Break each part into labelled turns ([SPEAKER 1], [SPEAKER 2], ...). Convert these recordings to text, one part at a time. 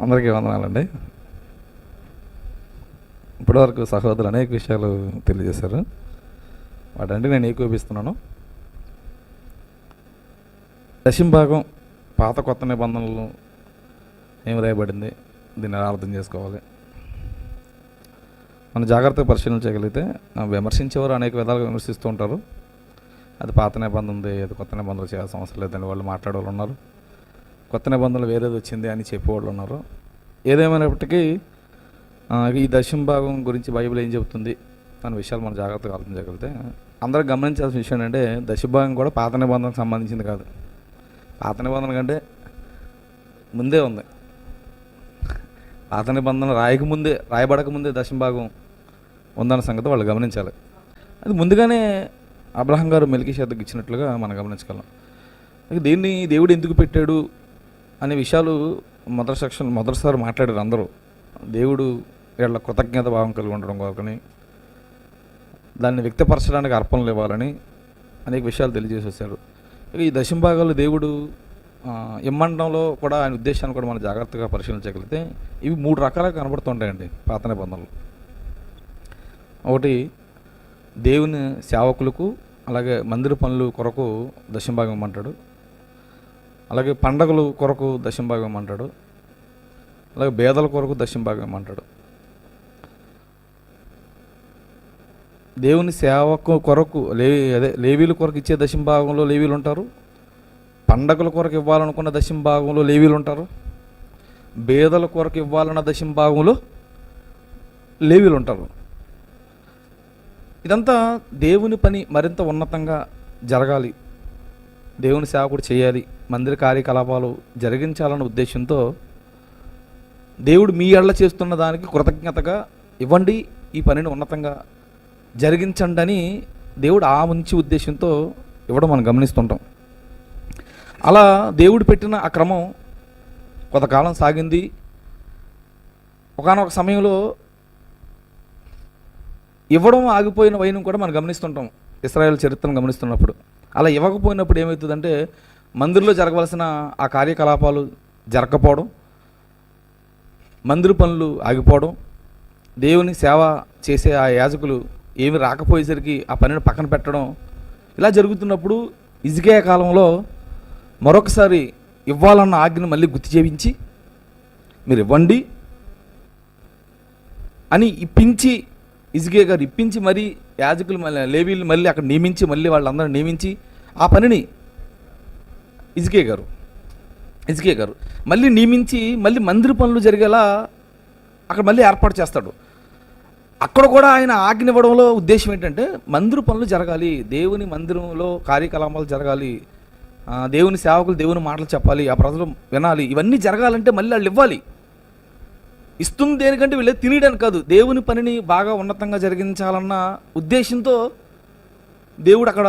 [SPEAKER 1] అందరికీ వందనాలండి. ఇప్పటివరకు సహోదరులు అనేక విషయాలు తెలియజేశారు. వాటంటే నేను ఏకోపిస్తున్నాను. దశంభాగం పాత కొత్త నిబంధనలు ఏం రాయబడింది, దీన్ని ఎలా అర్థం చేసుకోవాలి, మనం జాగ్రత్తగా పరిశీలించగలిగితే విమర్శించేవారు అనేక విధాలుగా విమర్శిస్తూ ఉంటారు. అది పాత నిబంధన ఉంది, అది కొత్త నిబంధనలు చేయాల్సిన అవసరం లేదని వాళ్ళు మాట్లాడేవాళ్ళు ఉన్నారు. కొత్త నిబంధనలు వేరేది వచ్చింది అని చెప్పేవాళ్ళు ఉన్నారు. ఏదేమైనప్పటికీ ఈ దశంభాగం గురించి బైబిల్ ఏం చెబుతుంది అనే విషయాలు మనం జాగ్రత్తగా ఆలోచించగలిగితే అందరూ గమనించాల్సిన విషయం ఏంటంటే దశంభాగం కూడా పాత నిబంధనకు సంబంధించింది కాదు. పాత నిబంధన కంటే ముందే ఉంది. పాత నిబంధన రాయబడకముందే దశంభాగం ఉందన్న సంగతి వాళ్ళు గమనించాలి. అది ముందుగానే అబ్రహాం గారు మెల్కీషెదెకుకు ఇచ్చినట్లుగా మనం గమనించగలం. దీన్ని దేవుడు ఎందుకు పెట్టాడు అనే విషయాలు మొదటిసారి మాట్లాడారు అందరూ. దేవుడు వీళ్ళ కృతజ్ఞత భావం కలిగి ఉండడం కొరకని, దాన్ని వ్యక్తపరచడానికి అర్పణలు ఇవ్వాలని అనేక విషయాలు తెలియజేసి వచ్చారు. ఈ దశంభాగాలు దేవుడు ఇమ్మండంలో కూడా ఆయన ఉద్దేశాన్ని కూడా మనం జాగ్రత్తగా పరిశీలించగలిగితే ఇవి 3 రకాలుగా కనబడుతుంటాయండి పాత నిబంధనలు. ఒకటి, దేవుని సేవకులకు అలాగే మందిర పనులు కొరకు దశంభాగం ఇమ్మంటాడు. అలాగే పండగలు కొరకు దశంభాగం ఇమ్మంటాడు. అలాగే బేదల కొరకు దశంభాగం ఇమ్మంటాడు. దేవుని సేవకు కొరకు లేవీల కొరకు ఇచ్చే దశంభాగంలో లేవీలు ఉంటారు. పండగల కొరకు ఇవ్వాలనుకున్న దశంభాగంలో లేవీలు ఉంటారు. బేదల కొరకు ఇవ్వాలన్న దశంభాగంలో లేవీలు ఉంటారు. ఇదంతా దేవుని పని మరింత ఉన్నతంగా జరగాలి, దేవుని సేవకుడు చేయాలి, మందిర కార్యకలాపాలు జరిగించాలన్న ఉద్దేశంతో దేవుడు మీ ఎడల చేస్తున్న దానికి కృతజ్ఞతగా ఇవ్వండి, ఈ పనిని ఉన్నతంగా జరిగించండి అని దేవుడు ఆ మంచి ఉద్దేశంతో ఇవ్వడం మనం గమనిస్తుంటాం. అలా దేవుడు పెట్టిన ఆ క్రమం కొంతకాలం సాగింది. ఒకానొక సమయంలో ఇవ్వడం ఆగిపోయిన వైనం కూడా మనం గమనిస్తుంటాం ఇశ్రాయేలు చరిత్రను గమనిస్తున్నప్పుడు. అలా ఇవ్వకపోయినప్పుడు ఏమవుతుందంటే మందిరంలో జరగవలసిన ఆ కార్యకలాపాలు జరగకపోవడం, మందిర పనులు ఆగిపోవడం, దేవుని సేవ చేసే ఆ యాజకులు ఏమి రాకపోయేసరికి ఆ పనిని పక్కన పెట్టడం, ఇలా జరుగుతున్నప్పుడు హిజ్కియా కాలంలో మరొకసారి ఇవ్వాలన్న ఆజ్ఞను మళ్ళీ గుర్తు చేయించి మీరు ఇవ్వండి అని హిజ్కియా గారు ఇప్పించి మరీ యాజకులు లేవీలు మళ్ళీ అక్కడ నియమించి మళ్ళీ వాళ్ళందరూ నియమించి ఆ పనిని హిజ్కియా గారు మళ్ళీ నియమించి మళ్ళీ మందిర పనులు జరిగేలా అక్కడ మళ్ళీ ఏర్పాటు చేస్తాడు. అక్కడ కూడా ఆయన ఆజ్ఞ ఇవ్వడంలో ఉద్దేశం ఏంటంటే మందిర పనులు జరగాలి, దేవుని మందిరంలో కార్యకలాపాలు జరగాలి, దేవుని సేవకులు దేవుని మాటలు చెప్పాలి, ఆ ప్రజలు వినాలి. ఇవన్నీ జరగాలంటే మళ్ళీ వాళ్ళు ఇవ్వాలి. ఇస్తుంది దేనికంటే వీళ్ళు తినడానికి కాదు, దేవుని పనిని బాగా ఉన్నతంగా జరిగించాలన్న ఉద్దేశంతో దేవుడు అక్కడ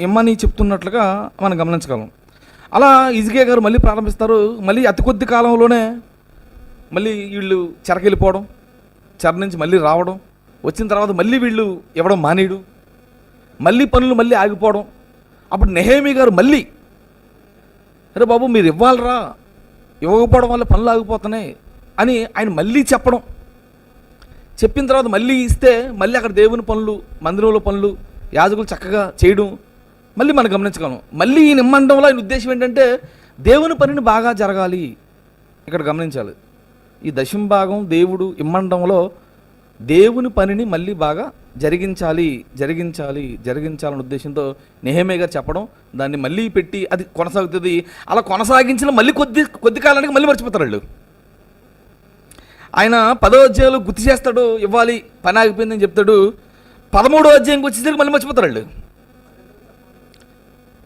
[SPEAKER 1] ఇమ్మని చెప్తున్నట్లుగా మనం గమనించగలం. అలా హిజ్కియా గారు మళ్ళీ ప్రారంభిస్తారు. మళ్ళీ అతి కొద్ది కాలంలోనే మళ్ళీ వీళ్ళు చెరకెళ్ళిపోవడం, చెర నుంచి మళ్ళీ రావడం, వచ్చిన తర్వాత మళ్ళీ వీళ్ళు ఇవ్వడం మానేయడం, మళ్ళీ పనులు మళ్ళీ ఆగిపోవడం. అప్పుడు నెహెమీయా గారు మళ్ళీ అరే బాబు మీరు ఇవ్వాలరా, ఇవ్వకపోవడం వల్ల పనులు ఆగిపోతున్నాయి అని ఆయన మళ్ళీ చెప్పిన తర్వాత మళ్ళీ ఇస్తే మళ్ళీ అక్కడ దేవుని పనులు, మందిరంలో పనులు యాజకులు చక్కగా చేయడం మళ్ళీ మనం గమనించగలం. మళ్ళీ ఈ నిమ్మండంలో ఆయన ఉద్దేశం ఏంటంటే దేవుని పనిని బాగా జరగాలి. ఇక్కడ గమనించాలి, ఈ దశంభాగం దేవుడు ఇమ్మండంలో దేవుని పనిని మళ్ళీ బాగా జరిగించాలనే ఉద్దేశంతో నెహెమీయా గారు చెప్పడం, దాన్ని మళ్ళీ పెట్టి అది కొనసాగుతుంది. అలా కొనసాగించిన మళ్ళీ కొద్ది కాలానికి మళ్ళీ మర్చిపోతారు వాళ్ళు. ఆయన 10వ అధ్యాయంలో గుర్తు చేస్తాడు, ఇవ్వాలి, పని ఆగిపోయిందని చెప్తాడు. 13వ అధ్యాయంకి వచ్చేసరికి మళ్ళీ మర్చిపోతారు వాళ్ళు.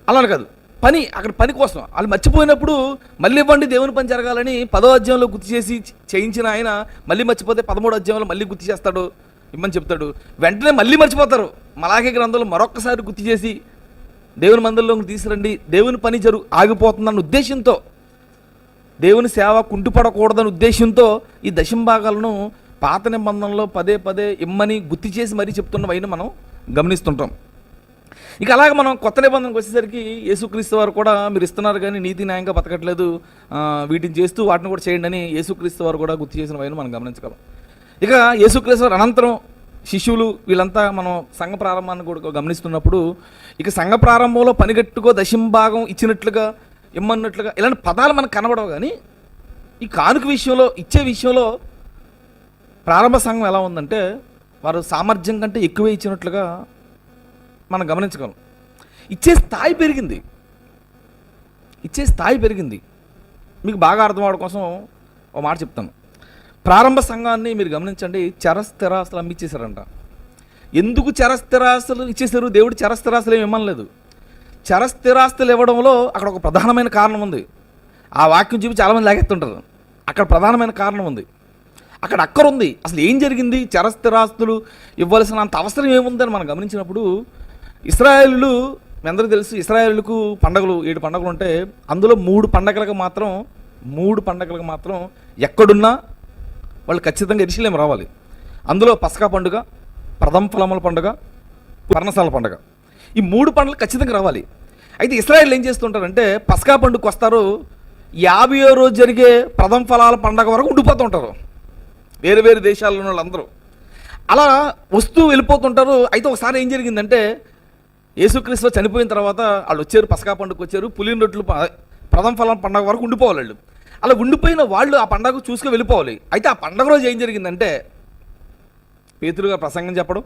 [SPEAKER 1] అలా కాదు, అక్కడ పని కోసం వాళ్ళు మర్చిపోయినప్పుడు మళ్ళీ ఇవ్వండి, దేవుని పని జరగాలని 10వ అధ్యాయంలో గుర్తు చేసి చేయించిన ఆయన మళ్ళీ మర్చిపోతే 13వ అధ్యాయంలో మళ్ళీ గుర్తు చేస్తాడు, ఇమ్మని చెప్తాడు. వెంటనే మళ్ళీ మర్చిపోతారు. మలాఖీ గ్రంథంలో మరొక్కసారి గుర్తు చేసి దేవుని మందిరంలోకి తీసుకురండి, దేవుని పని ఆగిపోతుందన్న ఉద్దేశంతో, దేవుని సేవ కుంటుపడకూడదన్న ఉద్దేశంతో ఈ దశంభాగాలను పాత నిబంధనలో పదే ఇమ్మని గుర్తు చేసి మరీ చెప్తున్నవైనా మనం గమనిస్తుంటాం. ఇక అలాగే మనం కొత్త నిబంధనకు వచ్చేసరికి యేసుక్రీస్తు వారు కూడా మీరు ఇస్తున్నారు కానీ నీతి న్యాయంగా బతకట్లేదు, వీటిని చేస్తూ వాటిని కూడా చేయండి అని యేసుక్రీస్తు వారు కూడా గుర్తు చేసిన వైన మనం గమనించగలం. ఇక యేసుక్రీస్తు వారు అనంతరం శిష్యులు వీళ్ళంతా మనం సంఘ ప్రారంభాన్ని కూడా గమనిస్తున్నప్పుడు ఇక సంఘ ప్రారంభంలో పనిగట్టుకో దశంభాగం ఇచ్చినట్లుగా ఇమ్మన్నట్లుగా ఇలాంటి పదాలు మనకు కనబడవు. కానీ ఈ కానుక విషయంలో ఇచ్చే విషయంలో ప్రారంభ సంఘం ఎలా ఉందంటే వారు సామర్థ్యం కంటే ఎక్కువే ఇచ్చినట్లుగా మనం గమనించగలం. ఇచ్చే స్థాయి పెరిగింది. మీకు బాగా అర్థం అవడం కోసం ఒక మాట చెప్తాను. ప్రారంభ సంఘాన్ని మీరు గమనించండి, చరస్థిరాస్తులు అమ్మిచ్చేశారంట. ఎందుకు చరస్థిరాస్తులు ఇచ్చేశారు? దేవుడు చరస్థిరాస్తులు ఏమి ఇమ్మనలేదు. చరస్థిరాస్తులు ఇవ్వడంలో అక్కడ ఒక ప్రధానమైన కారణం ఉంది. ఆ వాక్యం చూపి చాలామంది లాగెత్తుంటారు. అక్కడ ప్రధానమైన కారణం ఉంది, అక్కడ అక్కరుంది. అసలు ఏం జరిగింది? చరస్థిరాస్తులు ఇవ్వాల్సిన అంత అవసరం ఏముందని మనం గమనించినప్పుడు ఇశ్రాయేలు, మీ అందరికీ తెలుసు ఇశ్రాయేలుకు పండుగలు 7 పండుగలు ఉంటే అందులో 3 పండుగలకు మాత్రం ఎక్కడున్నా వాళ్ళు ఖచ్చితంగా యెరూషలేము రావాలి. అందులో పస్కా పండుగ, ప్రథమ ఫలముల పండుగ, పర్ణశాల పండుగ, ఈ 3 పండుగలు ఖచ్చితంగా రావాలి. అయితే ఇశ్రాయేలు ఏం చేస్తుంటారంటే పస్కా పండుగకు వస్తారు, 50వ రోజు జరిగే ప్రథమ ఫలాల పండుగ వరకు ఉండిపోతూ ఉంటారు వేరు వేరు దేశాల్లో ఉన్న వాళ్ళందరూ. అలా వస్తూ వెళ్ళిపోతుంటారు. అయితే ఒకసారి ఏం జరిగిందంటే యేసుక్రీస్తు చనిపోయిన తర్వాత వాళ్ళు వచ్చారు, పస్కా పండుగకు వచ్చారు, పులిన రొట్టెలు ప్రథమ ఫలం పండుగ వరకు ఉండిపోవాలి వాళ్ళు. అలా ఉండిపోయిన వాళ్ళు ఆ పండుగ చూసుకొని వెళ్ళిపోవాలి. అయితే ఆ పండుగ రోజు ఏం జరిగిందంటే పేతురు గారు ప్రసంగం చెప్పడం,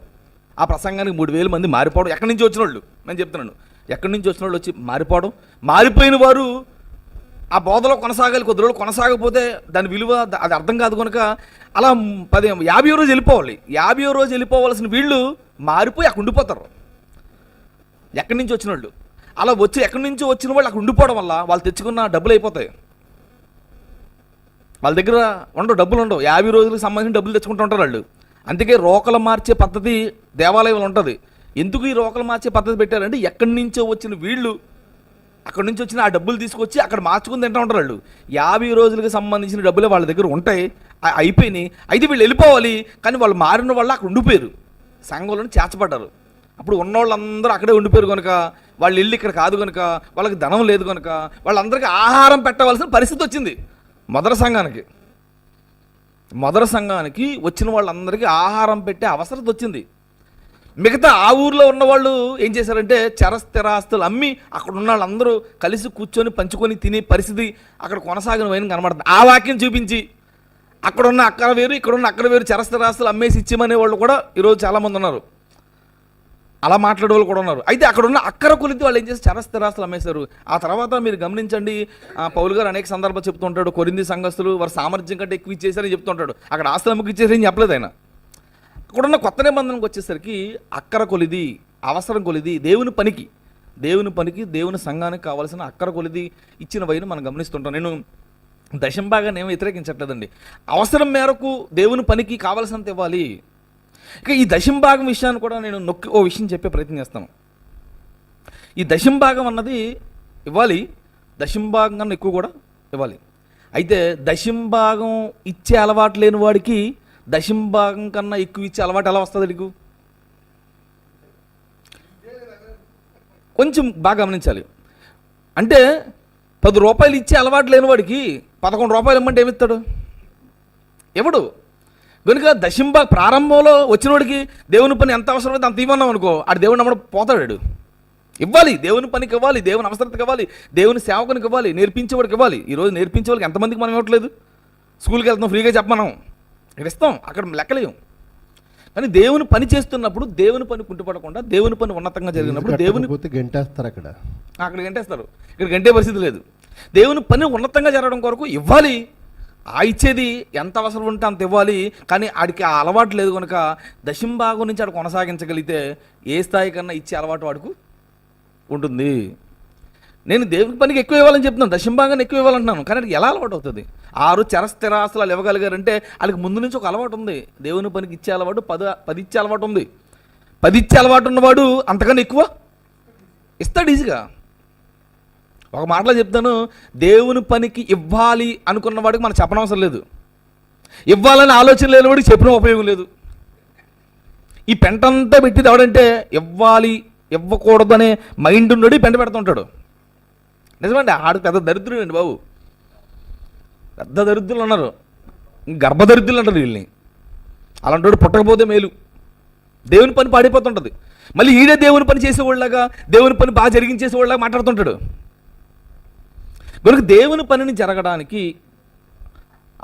[SPEAKER 1] ఆ ప్రసంగానికి 3000 మంది మారిపోవడం. ఎక్కడి నుంచి వచ్చిన వాళ్ళు నేను చెప్తున్నాను, ఎక్కడి నుంచి వచ్చిన వాళ్ళు వచ్చి మారిపోవడం. మారిపోయిన వారు ఆ బోధలో కొనసాగాలి, కొద్ది రోజులు కొనసాగకపోతే దాని విలువ అది అర్థం కాదు కనుక అలా 50వ రోజు వెళ్ళిపోవాలి. 50వ రోజు వెళ్ళిపోవాల్సిన వీళ్ళు మారిపోయి అక్కడ ఉండిపోతారు. ఎక్కడి నుంచి వచ్చిన వాళ్ళు అలా వచ్చి ఎక్కడి నుంచి వచ్చిన వాళ్ళు అక్కడ ఉండిపోవడం వల్ల వాళ్ళు తెచ్చుకున్న డబ్బులు అయిపోతాయి. వాళ్ళ దగ్గర డబ్బులు ఉండవు. 50 రోజులకు సంబంధించిన డబ్బులు తెచ్చుకుంటూ ఉంటారు వాళ్ళు. అందుకే రోకలు మార్చే పద్ధతి దేవాలయంలో ఉంటుంది. ఎందుకు ఈ రోకలు మార్చే పద్ధతి పెట్టారంటే ఎక్కడి నుంచో వచ్చిన వీళ్ళు అక్కడి నుంచి వచ్చిన ఆ డబ్బులు తీసుకొచ్చి అక్కడ మార్చుకుని తింటూ ఉంటారు వాళ్ళు. 50 రోజులకు సంబంధించిన డబ్బులే వాళ్ళ దగ్గర ఉంటాయి, అయిపోయినాయి. అయితే వీళ్ళు వెళ్ళిపోవాలి, కానీ వాళ్ళు మారిన వాళ్ళు అక్కడ ఉండిపోయారు, సంఘంలోనే చేర్చబడ్డారు. అప్పుడు ఉన్నవాళ్ళందరూ అక్కడే ఉండిపోయారు కనుక వాళ్ళు ఇల్లు ఇక్కడ కాదు కనుక వాళ్ళకి ధనం లేదు కనుక వాళ్ళందరికీ ఆహారం పెట్టవలసిన పరిస్థితి వచ్చింది. మొదటి సంఘానికి వచ్చిన వాళ్ళందరికీ ఆహారం పెట్టే అవసరం వచ్చింది. మిగతా ఆ ఊర్లో ఉన్నవాళ్ళు ఏం చేశారంటే చరస్థిరాస్తులు అమ్మి అక్కడ ఉన్న వాళ్ళందరూ కలిసి కూర్చొని పంచుకొని తినే పరిస్థితి అక్కడ కొనసాగిన వైన కనబడుతుంది. ఆ వాక్యం చూపించి అక్కడున్న అక్కర వేరు ఇక్కడున్న అక్కర వేరు చరస్థిరాస్తులు అమ్మేసి ఇచ్చేమనే వాళ్ళు కూడా ఈరోజు చాలామంది ఉన్నారు, అలా మాట్లాడే వాళ్ళు కూడా ఉన్నారు. అయితే అక్కడున్న అక్కర కొలిది వాళ్ళు ఏం చేసి చరస్థిరాస్తులు అమ్మేశారు. ఆ తర్వాత మీరు గమనించండి, పౌలు గారు అనేక సందర్భాలు చెప్తూ ఉంటాడు, కొరింథీ సంఘస్థులు వారు సామర్థ్యం కంటే ఎక్కువ ఇచ్చేసారని చెప్తుంటాడు. అక్కడ ఆస్తులు అమ్మకి ఇచ్చేసారని చెప్పలేదు ఆయన. అక్కడున్న కొత్త నిబంధనకు వచ్చేసరికి అక్కర కొలిది, అవసరం కొలిది, దేవుని పనికి దేవుని సంఘానికి కావాల్సిన అక్కర కొలిది ఇచ్చిన వైను మనం గమనిస్తుంటాం. నేను దశంభాగాన్ని ఏమీ వ్యతిరేకించట్లేదండి. అవసరం మేరకు దేవుని పనికి కావాల్సినంత ఇవ్వాలి. ఇక ఈ దశంభాగం విషయాన్ని కూడా నేను ఓ విషయం చెప్పే ప్రయత్నం చేస్తాను. ఈ దశంభాగం అన్నది ఇవ్వాలి, దశంభాగం కన్నా ఎక్కువ కూడా ఇవ్వాలి. అయితే దశంభాగం ఇచ్చే అలవాటు లేని వాడికి దశంభాగం కన్నా ఎక్కువ ఇచ్చే అలవాటు ఎలా వస్తుంది? నీకు కొంచెం బాగా గమనించాలి. అంటే 10 రూపాయలు ఇచ్చే అలవాటు లేని వాడికి 11 రూపాయలు ఇమ్మంటే ఏమిస్తాడు? ఎవడు? కనుక ప్రారంభంలో వచ్చినోడికి దేవుని పని ఎంత అవసరమైతే అంత ఇవ్వన్నాం అనుకో, ఆడు దేవుని నమ్మడం పోతాడు. ఇవ్వాలి, దేవుని పనికి ఇవ్వాలి, దేవుని అవసరతకి ఇవ్వాలి, దేవుని సేవకునికి ఇవ్వాలి, నేర్పించేవాడికి ఇవ్వాలి. ఈరోజు నేర్పించే వాళ్ళకి ఎంతమందికి మనం ఇవ్వట్లేదు? స్కూల్కి వెళ్తాం, ఫ్రీగా చెప్పమనం, ఇక్కడ ఇస్తాం, అక్కడ లెక్కలేం. కానీ దేవుని పని చేస్తున్నప్పుడు దేవుని పని కుంటుపడకుండా దేవుని పని ఉన్నతంగా జరిగినప్పుడు దేవుని
[SPEAKER 2] గంటేస్తారు,
[SPEAKER 1] అక్కడ గంటేస్తారు. ఇక్కడ గంటే పరిస్థితి లేదు. దేవుని పని ఉన్నతంగా జరగడం కొరకు ఇవ్వాలి. ఆ ఇచ్చేది ఎంత అవసరం ఉంటే అంత ఇవ్వాలి. కానీ ఆడికి ఆ అలవాటు లేదు కనుక దశంభాగం నుంచి ఆడు కొనసాగించగలిగితే ఏ స్థాయి కన్నా ఇచ్చే అలవాటు వాడుకు ఉంటుంది. నేను దేవుని పనికి ఎక్కువ ఇవ్వాలని చెప్తున్నాను, దశంభాగాన్ని ఎక్కువ ఇవ్వాలంటున్నాను. కానీ అది ఎలా అలవాటు అవుతుంది? 6 చరస్థిరాస్తులు ఇవ్వగలిగారంటే వాళ్ళకి ముందు నుంచి ఒక అలవాటు ఉంది. దేవుని పనికి ఇచ్చే అలవాటు 10 ఇచ్చే అలవాటు ఉంది. 10 ఇచ్చే అలవాటు ఉన్నవాడు అంతకన్నా ఎక్కువ ఇస్తాడు ఈజీగా. ఒక మాటలో చెప్తాను, దేవుని పనికి ఇవ్వాలి అనుకున్న వాడికి మనం చెప్పనవసరం లేదు. ఇవ్వాలని ఆలోచన లేని వాడికి చెప్పిన ఉపయోగం లేదు. ఈ పెంటంతా పెట్టిది ఎవడంటే ఇవ్వకూడదనే మైండ్ ఉన్నాడు, పెంట పెడుతుంటాడు. నిజమండి, ఆడు పెద్ద దరిద్రుడు అండి బాబు. పెద్ద దరిద్రులు ఉన్నారు, గర్భదరిద్రులు అంటారు వీళ్ళని. అలాంటి పుట్టకపోతే మేలు. దేవుని పని పాడైపోతుంటుంది. మళ్ళీ ఈడే దేవుని పని చేసేవాళ్ళగా, దేవుని పని బాగా జరిగించేసేవాళ్ళగా మాట్లాడుతుంటాడు. కనుక దేవుని పనిని జరగడానికి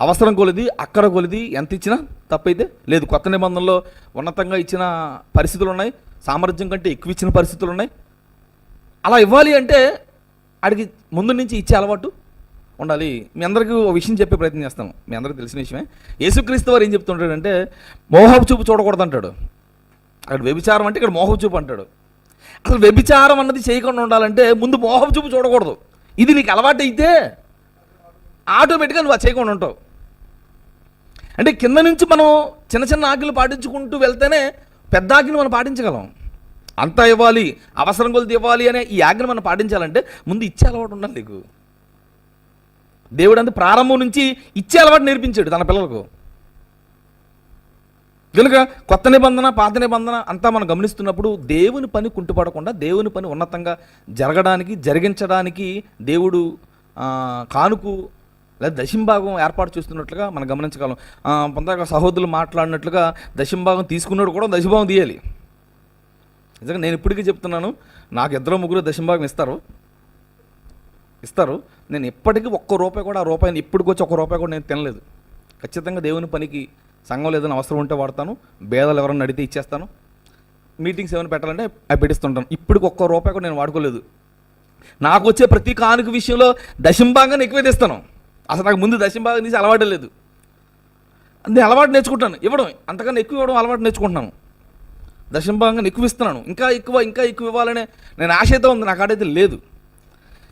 [SPEAKER 1] అవసరం కొలిది, అక్కడ కొలిది ఎంత ఇచ్చినా తప్పైతే లేదు. కొత్త నిబంధనలో ఉన్నతంగా ఇచ్చిన పరిస్థితులు ఉన్నాయి, సామర్థ్యం కంటే ఎక్కువ ఇచ్చిన పరిస్థితులు ఉన్నాయి. అలా ఇవ్వాలి అంటే ఆడికి ముందు నుంచి ఇచ్చే అలవాటు ఉండాలి. మీ అందరికీ ఒక విషయం చెప్పే ప్రయత్నం చేస్తాను, మీ అందరికీ తెలిసిన విషయమే. యేసుక్రీస్తు వారు ఏం చెప్తుంటాడంటే మోహపు చూపు చూడకూడదు అంటాడు. అక్కడ వ్యభిచారం అంటే ఇక్కడ మోహపు చూపు అంటాడు. అసలు వ్యభిచారం అన్నది చేయకుండా ఉండాలంటే ముందు మోహపు చూపు చూడకూడదు. ఇది నీకు అలవాటు అయితే ఆటోమేటిక్గా నువ్వు అది చేయకుండా ఉంటావు. అంటే కింద నుంచి మనం చిన్న చిన్న ఆజ్ఞలు పాటించుకుంటూ వెళ్తేనే పెద్ద ఆజ్ఞలు మనం పాటించగలం. అంతా ఇవ్వాలి, అవసరం కొలిది ఇవ్వాలి అనే ఈ ఆజ్ఞను మనం పాటించాలంటే ముందు ఇచ్చే అలవాటు ఉండాలి నీకు. దేవుడు అంతా ప్రారంభం నుంచి ఇచ్చే అలవాటు నేర్పించాడు తన పిల్లలకు. కనుక కొత్త నిబంధన పాత నిబంధన అంతా మనం గమనిస్తున్నప్పుడు దేవుని పని కుంటుపడకుండా దేవుని పని ఉన్నతంగా జరగడానికి జరిగించడానికి దేవుడు కానుకు లేదా దశంభాగం ఏర్పాటు చేస్తున్నట్లుగా మనం గమనించగలం. పొందాక సహోదరులు మాట్లాడినట్లుగా దశంభాగం తీసుకున్నాడు కూడా దశంభాగం తీయాలి. నిజంగా నేను ఇప్పటికీ చెప్తున్నాను, నాకు 2-3 దశంభాగం ఇస్తారు. నేను ఎప్పటికీ ఒక్క రూపాయి కూడా, ఆ రూపాయిని ఇప్పటికొచ్చి ఒక్క రూపాయి కూడా నేను తినలేదు. ఖచ్చితంగా దేవుని పనికి సంఘంలో ఏదైనా అవసరం ఉంటే వాడతాను, భేదాలు ఎవరైనా అడిగితే ఇచ్చేస్తాను, మీటింగ్స్ ఏమైనా పెట్టాలంటే అవి పెట్టిస్తుంటాను. ఇప్పటికి ఒక్క రూపాయి కూడా నేను వాడుకోలేదు. నాకు వచ్చే ప్రతి కానుక విషయంలో దశంభాగాన్ని ఎక్కువ తెస్తాను. అసలు నాకు ముందు దశంభాగం తీసి అలవాటు లేదు. నేను అలవాటు నేర్చుకుంటాను ఇవ్వడం, అంతకన్నా ఎక్కువ ఇవ్వడం అలవాటు నేర్చుకుంటున్నాను. దశంభాగాన్ని ఎక్కువ ఇస్తున్నాను, ఇంకా ఎక్కువ ఇవ్వాలనే నేను ఆశతో ఉంది, నాకు ఆడైతే లేదు.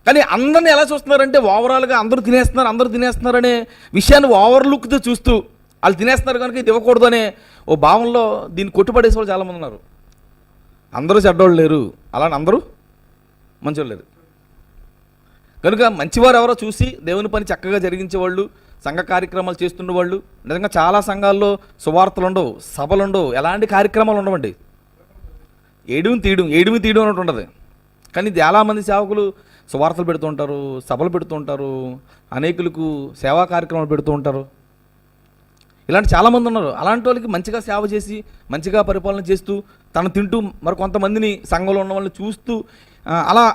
[SPEAKER 1] కానీ అందరిని ఎలా చూస్తున్నారంటే ఓవరాల్గా అందరూ తినేస్తున్నారు అనే విషయాన్ని ఓవర్లుక్తో చూస్తూ వాళ్ళు తినేస్తున్నారు కనుక ఇది ఇవ్వకూడదు అనే ఓ భావంలో దీన్ని కొట్టుపడేసే వాళ్ళు చాలామంది ఉన్నారు. అందరూ చెడ్డోళ్ళు లేరు, అలానే అందరూ మంచివాళ్ళు లేరు. కనుక మంచివారు ఎవరో చూసి దేవుని పని చక్కగా జరిగించేవాళ్ళు, సంఘ కార్యక్రమాలు చేస్తున్న వాళ్ళు. నిజంగా చాలా సంఘాల్లో సువార్తలు ఉండవు, సభలు ఉండవు, ఎలాంటి కార్యక్రమాలు ఉండవండి. ఏడుమి తీయడం అన్నట్టు ఉండదు. కానీ చాలామంది సేవకులు సువార్తలు పెడుతూ ఉంటారు, సభలు పెడుతూ ఉంటారు, అనేకులకు సేవా కార్యక్రమాలు పెడుతూ ఉంటారు. ఇలాంటి చాలామంది ఉన్నారు. అలాంటి వాళ్ళకి మంచిగా సేవ చేసి మంచిగా పరిపాలన చేస్తూ తను తింటూ మరి కొంతమందిని సంఘంలో ఉన్న వాళ్ళని చూస్తూ అలా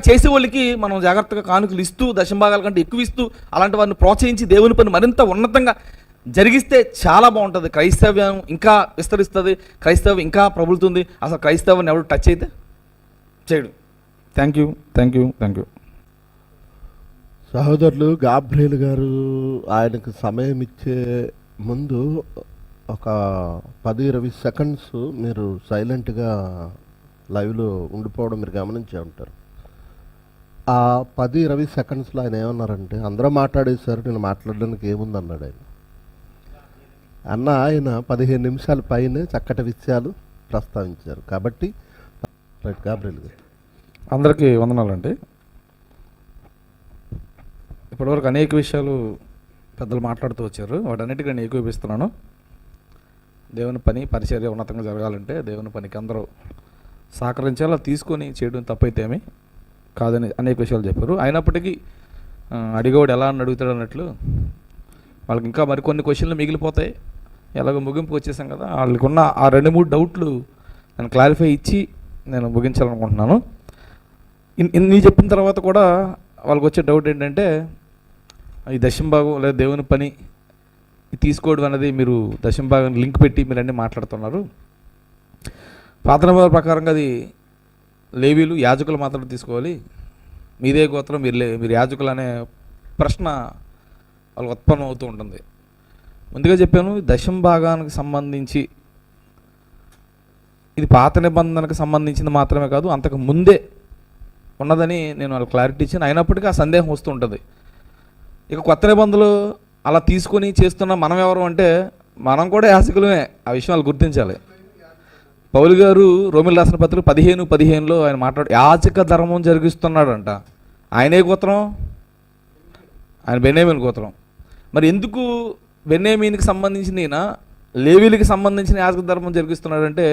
[SPEAKER 1] చేసే వాళ్ళకి మనం జాగ్రత్తగా కానుకలు ఇస్తూ దశంభాగాల కంటే ఎక్కువ ఇస్తూ అలాంటి వారిని ప్రోత్సహించి దేవుని పని మరింత ఉన్నతంగా జరిగిస్తే చాలా బాగుంటుంది. క్రైస్తవ్యం ఇంకా విస్తరిస్తుంది, క్రైస్తవం ఇంకా ప్రబలుతుంది. అసలు క్రైస్తవాన్ని ఎవరు టచ్ అయితే చేయడు. Thank you.
[SPEAKER 2] సహోదరులు గాబ్రియల్ గారు ఆయనకు సమయం ఇచ్చే ముందు ఒక 10-20 సెకండ్స్ మీరు సైలెంట్గా లైవ్లో ఉండిపోవడం మీరు గమనించే ఉంటారు. ఆ 10-20 సెకండ్స్లో ఆయన ఏమన్నారంటే అందరూ మాట్లాడేశారు, నేను మాట్లాడడానికి ఏముంది అన్నాడు ఆయన 15 నిమిషాల పైన చక్కటి విషయాలు ప్రస్తావించారు. కాబట్టి గాబ్రియల్ గారు
[SPEAKER 1] అందరికీ వందనాలండి. ఇప్పటివరకు అనేక విషయాలు పెద్దలు మాట్లాడుతూ వచ్చారు, వాటన్నిటికీ నేను ఏకీభవిస్తున్నాను. దేవుని పని పరిచర్య ఉన్నతంగా జరగాలంటే దేవుని పనికి అందరూ సహకరించాలా, తీసుకొని చేయడం తప్పైతేమి కాదని అనేక విషయాలు చెప్పారు. అయినప్పటికీ అడిగేవాడు ఎలా అని అడుగుతాడు అన్నట్లు వాళ్ళకి ఇంకా మరికొన్ని క్వశ్చన్లు మిగిలిపోతాయి. ఎలాగో ముగింపుకి వచ్చేసాం కదా, వాళ్ళకి ఉన్న ఆ 2-3 డౌట్లు నేను క్లారిఫై ఇచ్చి నేను ముగించాలనుకుంటున్నాను. ఇన్ని చెప్పిన తర్వాత కూడా వాళ్ళకి వచ్చే డౌట్ ఏంటంటే ఈ దశంభాగం లేదా దేవుని పని తీసుకోవడం అనేది మీరు దశంభాగం లింక్ పెట్టి మీరు అన్నీ మాట్లాడుతున్నారు. పాత నిబంధన ప్రకారంగా అది లేవీలు యాజకులు మాత్రం తీసుకోవాలి, మీదే గోత్రం మీరు యాజకులు అనే ప్రశ్న వాళ్ళకి ఉత్పన్నం అవుతూ ఉంటుంది. ముందుగా చెప్పాను, దశంభాగానికి సంబంధించి ఇది పాత నిబంధనకు సంబంధించింది మాత్రమే కాదు, అంతకు ముందే ఉన్నదని నేను వాళ్ళకి క్లారిటీ ఇచ్చాను. అయినప్పటికీ ఆ సందేహం వస్తూ ఉంటుంది. ఇక కొత్త నిబంధనలు అలా తీసుకొని చేస్తున్న మనం ఎవరు అంటే మనం కూడా యాజకులమే, ఆ విషయం వాళ్ళు గుర్తించాలి. పౌలు గారు రోమిల్ రాసిన పత్రిక 15:15 ఆయన యాజక ధర్మం జరిగిస్తున్నాడంట. ఆయనే గోత్రం, ఆయన బెన్యామీను గోత్రం. మరి ఎందుకు బెన్యామీనికి సంబంధించిన ఈయన లేవీలకి సంబంధించిన యాజక ధర్మం జరిగిస్తున్నాడంటే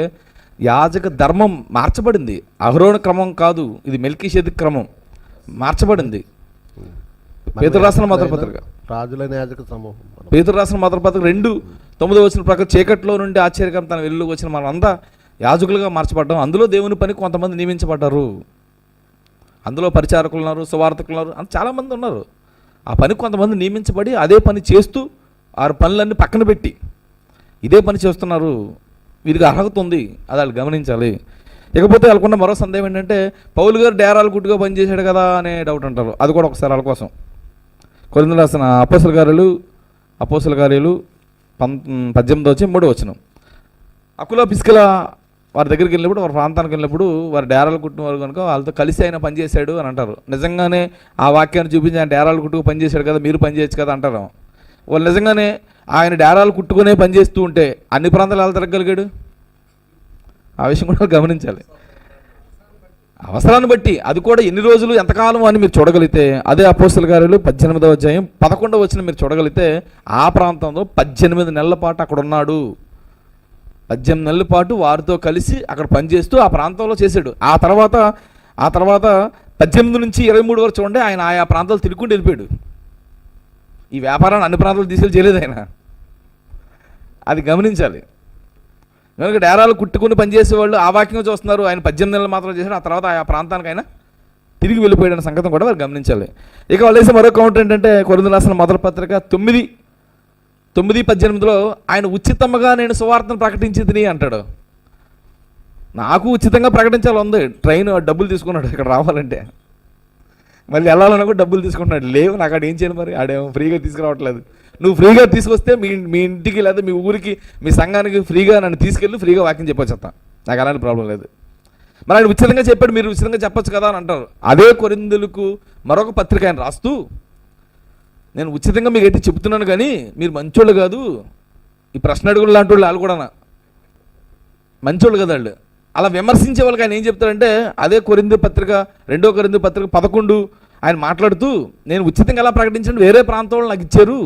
[SPEAKER 1] యాజక ధర్మం మార్చబడింది. అహరోను క్రమం కాదు, ఇది మెల్కీషెదెకు క్రమం మార్చబడింది. పేతురు రాసిన మొదటి పత్రిక,
[SPEAKER 2] రాజులైన యాజక సమూహం.
[SPEAKER 1] పేతురు రాసిన మొదటి పత్రిక 2:9 వచ్చిన ప్రకారం చీకట్లో నుండి ఆశ్చర్యకరం తన వెలుగులోకి వచ్చిన మనమంతా యాజకులుగా మార్చబడ్డాం. అందులో దేవుని పని కొంతమంది నియమించబడ్డారు. అందులో పరిచారకులు ఉన్నారు, సువార్తకులు ఉన్నారు, అంత చాలామంది ఉన్నారు. ఆ పని కొంతమంది నియమించబడి అదే పని చేస్తూ ఆ పనులన్నీ పక్కన పెట్టి ఇదే పని చేస్తున్నారు. వీరికి అర్హత ఉంది, అది వాళ్ళు గమనించాలి. ఇకపోతే వాళ్ళకున్న మరో సందేహం ఏంటంటే పౌలు గారు డేరాలు గుట్టుగా పనిచేశాడు కదా అనే డౌట్ అంటారు. అది కూడా ఒకసారి వాళ్ళ కోసం కొరింథీయులకు రాసిన అపోస్తల కార్యాలు 18:3 అకుల పిస్కల వారి దగ్గరికి వెళ్ళినప్పుడు, వారి ప్రాంతానికి వెళ్ళినప్పుడు వారు డేరాలు కుట్టిన వారు కనుక వాళ్ళతో కలిసి ఆయన పనిచేశాడు అని అంటారు. నిజంగానే ఆ వాక్యాన్ని చూపించి ఆయన డేరాలు కుట్టుకు పనిచేశాడు కదా, మీరు పనిచేయచ్చు కదా అంటారు. వాళ్ళు నిజంగానే ఆయన డేరాలు కుట్టుకునే పనిచేస్తూ ఉంటే అన్ని ప్రాంతాలు ఎలా తిరగలిగాడు? ఆ విషయం కూడా గమనించాలి. అవసరాన్ని బట్టి అది కూడా ఎన్ని రోజులు ఎంతకాలం అని మీరు చూడగలిగితే అదే అపోస్తల కార్యాలు 18:11 మీరు చూడగలిగితే ఆ ప్రాంతంలో 18 నెలల పాటు అక్కడ ఉన్నాడు. 18 నెలల పాటు వారితో కలిసి అక్కడ పనిచేస్తూ ఆ ప్రాంతంలో చేశాడు. ఆ తర్వాత 18 నుంచి 23 వరకు చూడండి, ఆయన ఆయా ప్రాంతాలు తిరుగుకుంటూ వెళ్ళిపోయాడు. ఈ వ్యాపారాన్ని అన్ని ప్రాంతాలు తీసుకెళ్ళి చేయలేదు ఆయన, అది గమనించాలి. కనుక డేరాలు కుట్టుకుని పనిచేసేవాళ్ళు ఆ వాక్యంగా చూస్తున్నారు. ఆయన 18 నెలలు మాత్రం చేశాడు, ఆ తర్వాత ఆ ప్రాంతానికి ఆయన తిరిగి వెళ్ళిపోయాడన్న సంగతి కూడా వారు గమనించాలి. ఇక వాళ్ళు వేసే మరో కౌంటర్ ఏంటంటే కొరింథీయులకు రాసిన మొదటి పత్రిక 9:18 ఆయన ఉచితంగా నేను సువార్తను ప్రకటించింది అంటాడు. నాకు ఉచితంగా ప్రకటించాలి ఉంది. ట్రైన్ డబ్బులు తీసుకున్నాడు ఇక్కడ రావాలంటే, మళ్ళీ వెళ్ళాలన్నా కూడా డబ్బులు తీసుకుంటున్నాడు. లేవు నాకు ఆడ ఏం చేయాలి మరి, ఆడేమో ఫ్రీగా తీసుకురావట్లేదు. నువ్వు ఫ్రీగా తీసుకొస్తే మీ ఇంటికి లేదా మీ ఊరికి మీ సంఘానికి ఫ్రీగా నన్ను తీసుకెళ్ళి ఫ్రీగా వాక్యం చెప్పొచ్చేస్తా, నాకు అలాంటి ప్రాబ్లం లేదు. మరి ఆయన ఉచితంగా చెప్పాడు, మీరు ఉచితంగా చెప్పొచ్చు కదా అని అంటారు. అదే కొరింథీయులకు మరొక పత్రిక ఆయన రాస్తూ, నేను ఉచితంగా మీకు అయితే చెప్తున్నాను కానీ మీరు మంచోళ్ళు కాదు, ఈ ప్రశ్న అడుగులు లాంటి వాళ్ళు కూడా మంచోళ్ళు కదా వాళ్ళు. అలా విమర్శించే వాళ్ళకి ఆయన ఏం చెప్తారంటే అదే కొరింథీ పత్రిక 2 కొరింథీ పత్రిక 11 ఆయన మాట్లాడుతూ, నేను ఉచితంగా ఎలా ప్రకటించండి, వేరే ప్రాంతం వాళ్ళు నాకు ఇచ్చారు,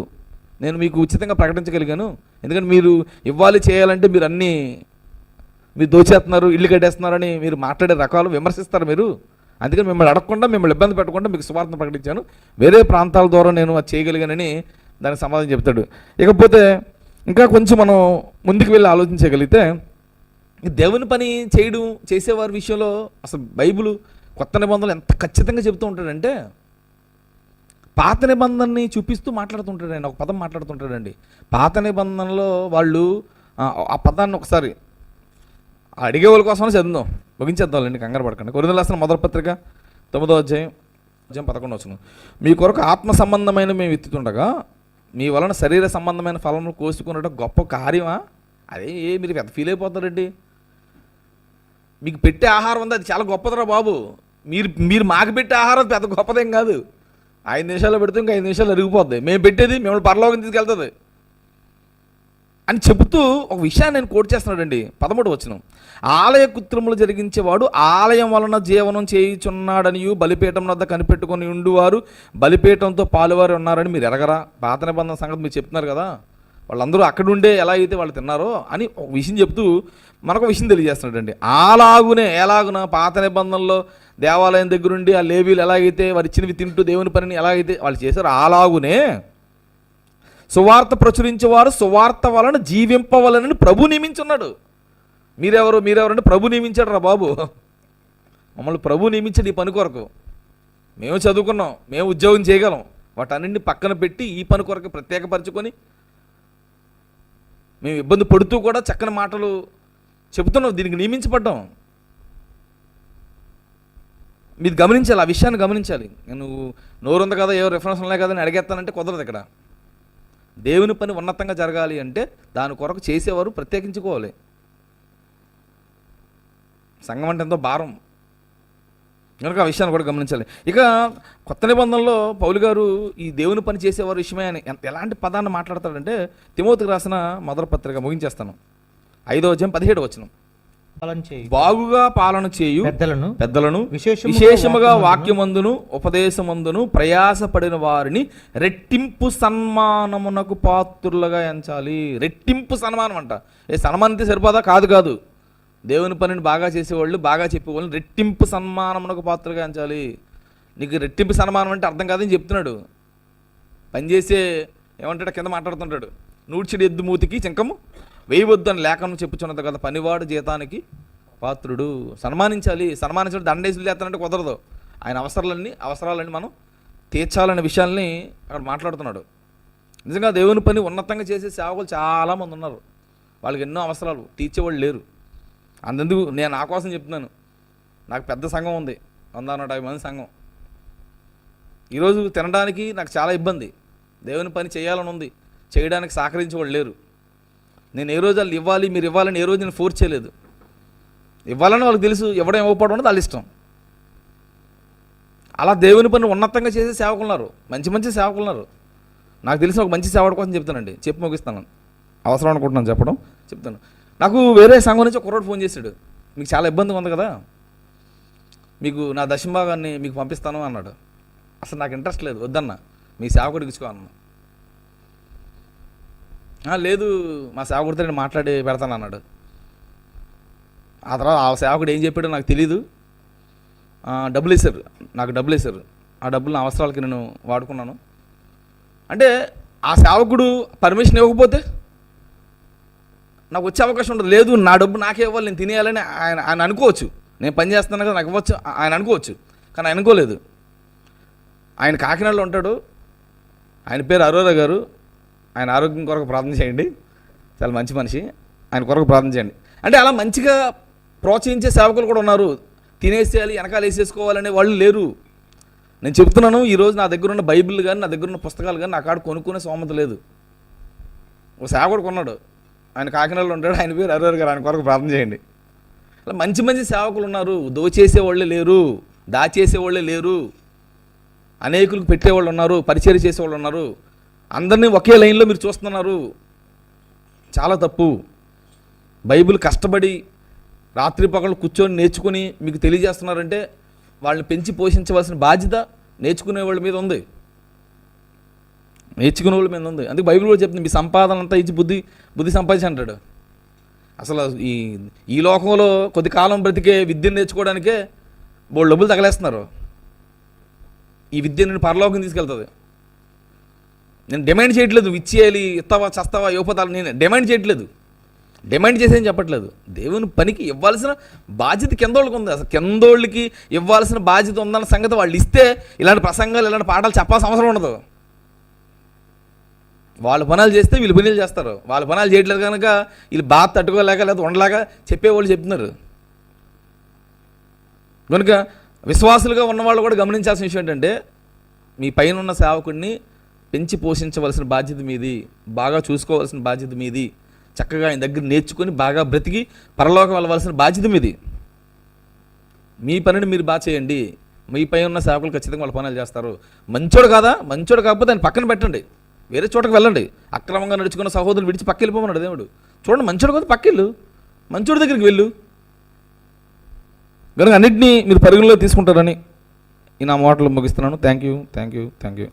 [SPEAKER 1] నేను మీకు ఉచితంగా ప్రకటించగలిగాను. ఎందుకంటే మీరు ఇవ్వాలి చేయాలంటే మీరు అన్నీ మీరు దోచేస్తున్నారు, ఇల్లు కట్టేస్తున్నారని మీరు మాట్లాడే రకాలు విమర్శిస్తారు మీరు. అందుకని మిమ్మల్ని అడగకుండా మిమ్మల్ని ఇబ్బంది పెట్టకుండా మీకు సువార్తను ప్రకటించాను, వేరే ప్రాంతాల ద్వారా నేను అది చేయగలిగానని దానికి సమాధానం చెప్తాడు. ఇకపోతే ఇంకా కొంచెం మనం ముందుకు వెళ్ళి ఆలోచించగలిగితే దేవుని పని చేసేవారి విషయంలో అసలు బైబిల్ కొత్త నిబంధనలు ఎంత ఖచ్చితంగా చెబుతూ ఉంటాడంటే పాత నిబంధనని చూపిస్తూ మాట్లాడుతుంటాడండి. ఒక పదం మాట్లాడుతుంటాడండి. పాత నిబంధనలో వాళ్ళు ఆ పదాన్ని ఒకసారి అడిగే వాళ్ళ కోసమని చదువుదాం, ముగించేద్దాంలేండి, కంగారు పడకండి. కొరింథీయులకు రాసిన మొదటి పత్రిక 9:11 మీ కొరకు ఆత్మ సంబంధమైన మేము ఎత్తుతుండగా మీ వలన శరీర సంబంధమైన ఫలములు కోసుకున్నట్టు గొప్ప కార్యమా? అదే మీరు పెద్ద ఫీల్ అయిపోతారండి. మీకు పెట్టే ఆహారం ఉంది, అది చాలా గొప్పదిరా బాబు. మీరు మాకు పెట్టే ఆహారం పెద్ద గొప్పదేం కాదు. 5 నిమిషాలు పెడితే ఇంకా 5 నిమిషాలు అరిగిపోద్ది. మేము పెట్టేది మిమ్మల్ని పరలోకం తీసుకెళ్తుంది అని చెబుతూ ఒక విషయాన్ని నేను కోట్ చేస్తున్నాడండి. 13 ఆలయ కృత్రములు జరిగించేవాడు ఆలయం వలన జీవనం చేయుచున్నాడనియు బలిపీఠం వద్ద కనిపెట్టుకొని ఉండువారు బలిపీఠంతో పాలువారు ఉన్నారని మీరు ఎరగరా? పాత నిబంధన సంగతి మీరు చెప్తున్నారు కదా, వాళ్ళందరూ అక్కడ ఉండే ఎలా అయితే వాళ్ళు తిన్నారో అని ఒక విషయం చెప్తూ మనకు విషయం తెలియజేస్తున్నాడండి. ఎలాగున పాత నిబంధనలో దేవాలయం దగ్గరుండి ఆ లేవీలు ఎలాగైతే వారి ఇచ్చినవి తింటూ దేవుని పనిని ఎలాగైతే వాళ్ళు చేశారో అలాగునే సువార్త ప్రచురించేవారు సువార్త వలన జీవింపవలనని ప్రభు నియమించున్నాడు. మీరెవరంటే ప్రభు నియమించాడు రా బాబు, మమ్మల్ని ప్రభు నియమించాడు ఈ పని కొరకు. మేము చదువుకున్నాం, మేము ఉద్యోగం చేయగలం, వాటన్నింటిని పక్కన పెట్టి ఈ పని కొరకు ప్రత్యేకపరచుకొని మేము ఇబ్బంది పడుతూ కూడా చక్కని మాటలు చెబుతున్నాం, దీనికి నియమించబడ్డాం. మీరు గమనించాలి, ఆ విషయాన్ని గమనించాలి. నేను నోరుంది కదా ఏవో రిఫరెన్స్ ఉన్నాయి కదా అని అడిగేస్తానంటే కుదరదు. ఇక్కడ దేవుని పని ఉన్నతంగా జరగాలి అంటే దాని కొరకు చేసేవారు ప్రత్యేకించుకోవాలి. సంఘం అంటే ఎంతో భారం కనుక ఆ విషయాన్ని కూడా గమనించాలి. ఇక కొత్త నిబంధనలో పౌలు గారు ఈ దేవుని పని చేసేవారి విషయమే అని ఎలాంటి పదాన్ని మాట్లాడతాడంటే తిమోతికి రాసిన మొదటి పత్రిక ముగించేస్తాను 5:17 బాగుగా పాలన చేయు పెద్దలను విశేషముగా వాక్యమందును ఉపదేశమందును ప్రయాసపడిన వారిని రెట్టింపు సన్మానమునకు పాత్రులుగా ఎంచాలి. రెట్టింపు సన్మానం అంట. ఏ సన్మానితే సరిపోదా? కాదు. దేవుని పనిని బాగా చేసేవాళ్ళు, బాగా చెప్పేవాళ్ళని రెట్టింపు సన్మానమునకు పాత్రగా ఎంచాలి. నీకు రెట్టింపు సన్మానం అంటే అర్థం కాదని చెప్తున్నాడు. పనిచేసే ఏమంటాడు, కింద మాట్లాడుతుంటాడు, నూడ్చిడి ఎద్దు మూతికి చింకము వేయవద్దు అని లేఖనం చెప్పుచున్నది కదా, పనివాడు జీతానికి పాత్రుడు. సన్మానించాలి. సన్మానించడం దండేసులు చేస్తానంటే కుదరదు. ఆయన అవసరాలన్నీ మనం తీర్చాలనే విషయాల్ని అక్కడ మాట్లాడుతున్నాడు. నిజంగా దేవుని పని ఉన్నతంగా చేసే సేవకులు చాలామంది ఉన్నారు. వాళ్ళకి ఎన్నో అవసరాలు తీర్చేవాళ్ళు లేరు. అందుకు నేను నా కోసం చెప్తున్నాను. నాకు పెద్ద సంఘం ఉంది, 150 మంది సంఘం. ఈరోజు తినడానికి నాకు చాలా ఇబ్బంది. దేవుని పని చేయాలని ఉంది, చేయడానికి సహకరించే వాళ్ళు లేరు. నేను ఏ రోజు వాళ్ళు ఇవ్వాలి, మీరు ఇవ్వాలని ఏ రోజు నేను ఫోర్స్ చేయలేదు. ఇవ్వాలని వాళ్ళకి తెలుసు, ఎవడో ఇవ్వకపోవడం అనేది వాళ్ళ ఇష్టం. అలా దేవుని పని ఉన్నతంగా చేసే సేవకులు ఉన్నారు, మంచి మంచి సేవకులు ఉన్నారు. నాకు తెలిసిన ఒక మంచి సేవకుడి కోసం చెప్తానండి, చెప్పి ముగిస్తాను. అవసరం అనుకుంటున్నాను చెప్పడం, చెప్తాను. నాకు వేరే సంఘం నుంచి ఒక కుర్రోడు ఫోన్ చేశాడు. మీకు చాలా ఇబ్బందిగా ఉంది కదా, మీకు నా దశంభాగాన్ని మీకు పంపిస్తాను అన్నాడు. అసలు నాకు ఇంట్రెస్ట్ లేదు, వద్దన్నా, మీ సేవకుడికి ఇచ్చుకో అన్నా. లేదు మా సేవకుడితో నేను మాట్లాడి పెడతాను అన్నాడు. ఆ తర్వాత ఆ సేవకుడు ఏం చెప్పాడో నాకు తెలీదు. డబ్బులు వేశారు, నాకు డబ్బులు వేశారు. ఆ డబ్బులు నా అవసరాలకి నేను వాడుకున్నాను. అంటే ఆ సేవకుడు పర్మిషన్ ఇవ్వకపోతే నాకు వచ్చే అవకాశం ఉండదు. లేదు నా డబ్బు నాకే ఇవ్వాలి, నేను తినేయాలని ఆయన అనుకోవచ్చు. నేను పని చేస్తున్నాను కదా నాకు ఇవ్వచ్చు ఆయన అనుకోవచ్చు, కానీ ఆయన అనుకోలేదు. ఆయన కాకినాడలో ఉంటాడు. ఆయన పేరు అరోరా గారు. ఆయన ఆరోగ్యం కొరకు ప్రార్థన చేయండి, చాలా మంచి మనిషి. ఆయన కొరకు ప్రార్థన చేయండి. అంటే అలా మంచిగా ప్రోత్సహించే సేవకులు కూడా ఉన్నారు. తినేసేయాలి, వెనకాల వేసేసుకోవాలనే వాళ్ళు లేరు. నేను చెప్తున్నాను, ఈరోజు నా దగ్గర ఉన్న బైబిల్ కానీ, నా దగ్గర ఉన్న పుస్తకాలు కానీ నా కాడ కొనుక్కునే సోమత లేదు. ఒక సేవకుడు కొన్నాడు, ఆయన కాకినాడలో ఉంటాడు. ఆయన పేరు అరోరా గారు. ఆయన కొరకు ప్రార్థన చేయండి. అలా మంచి మంచి సేవకులు ఉన్నారు. దోచేసేవాళ్ళే లేరు, దాచేసేవాళ్ళే లేరు. అనేకులకు పెట్టేవాళ్ళు ఉన్నారు, పరిచయం చేసేవాళ్ళు ఉన్నారు. అందరినీ ఒకే లైన్లో మీరు చూస్తున్నారు, చాలా తప్పు. బైబిల్ కష్టపడి రాత్రి పగలు కూర్చొని నేర్చుకుని మీకు తెలియజేస్తున్నారంటే వాళ్ళని పెంచి పోషించవలసిన బాధ్యత నేర్చుకునే వాళ్ళ మీద ఉంది, నేర్చుకునే వాళ్ళ మీద ఉంది. అందుకే బైబిల్ కూడా చెప్తుంది, మీ సంపాదన అంతా ఇచ్చి బుద్ధి సంపాదించి అంటాడు. అసలు ఈ లోకంలో కొద్ది కాలం బ్రతికే విద్యను నేర్చుకోవడానికే బోళ్ళు డబ్బులు తగలేస్తున్నారు. ఈ విద్య నేను పరలోకం తీసుకెళ్తుంది. నేను డిమాండ్ చేయట్లేదు, ఇచ్చేయాలి, ఇస్తావా చస్తావా యువపతాలు నేను డిమాండ్ చేయట్లేదు, డిమాండ్ చేసేది చెప్పట్లేదు. దేవుని పనికి ఇవ్వాల్సిన బాధ్యత కిందోళ్ళకి ఉంది. అసలు కిందోళ్ళకి ఇవ్వాల్సిన బాధ్యత ఉందన్న సంగతి వాళ్ళు ఇస్తే ఇలాంటి ప్రసంగాలు, ఇలాంటి పాఠాలు చెప్పాల్సిన అవసరం ఉండదు. వాళ్ళ పనులు చేస్తే వీళ్ళు పనులు చేస్తారు. వాళ్ళ పనులు చేయట్లేదు కనుక వీళ్ళు బాధ తట్టుకోలేక లేదా ఉండలేక చెప్పేవాళ్ళు చెప్తున్నారు. కనుక విశ్వాసులుగా ఉన్నవాళ్ళు కూడా గమనించాల్సిన విషయం ఏంటంటే, మీ పైన ఉన్న సేవకుడిని పెంచి పోషించవలసిన బాధ్యత మీది, బాగా చూసుకోవాల్సిన బాధ్యత మీది. చక్కగా ఆయన దగ్గర నేర్చుకొని బాగా బ్రతికి పరలోకం వెళ్ళవలసిన బాధ్యత మీది. మీ పనిని మీరు బాగా చేయండి. మీ పై ఉన్న సేవకులు ఖచ్చితంగా వాళ్ళ పనులు చేస్తారు. మంచోడు కాదా, మంచోడు కాకపోతే ఆయన పక్కన పెట్టండి, వేరే చోటకు వెళ్ళండి. అక్రమంగా నడుచుకున్న సహోదరులు విడిచి పక్క వెళ్ళిపోమన్నాడు దేవుడు. చూడండి, మంచోడు కాదు పక్కెళ్ళు, మంచోడి దగ్గరికి వెళ్ళు. కనుక అన్నింటినీ మీరు పరిగణలో తీసుకుంటారని ఈ నా మాటలు ముగిస్తున్నాను. Thank you.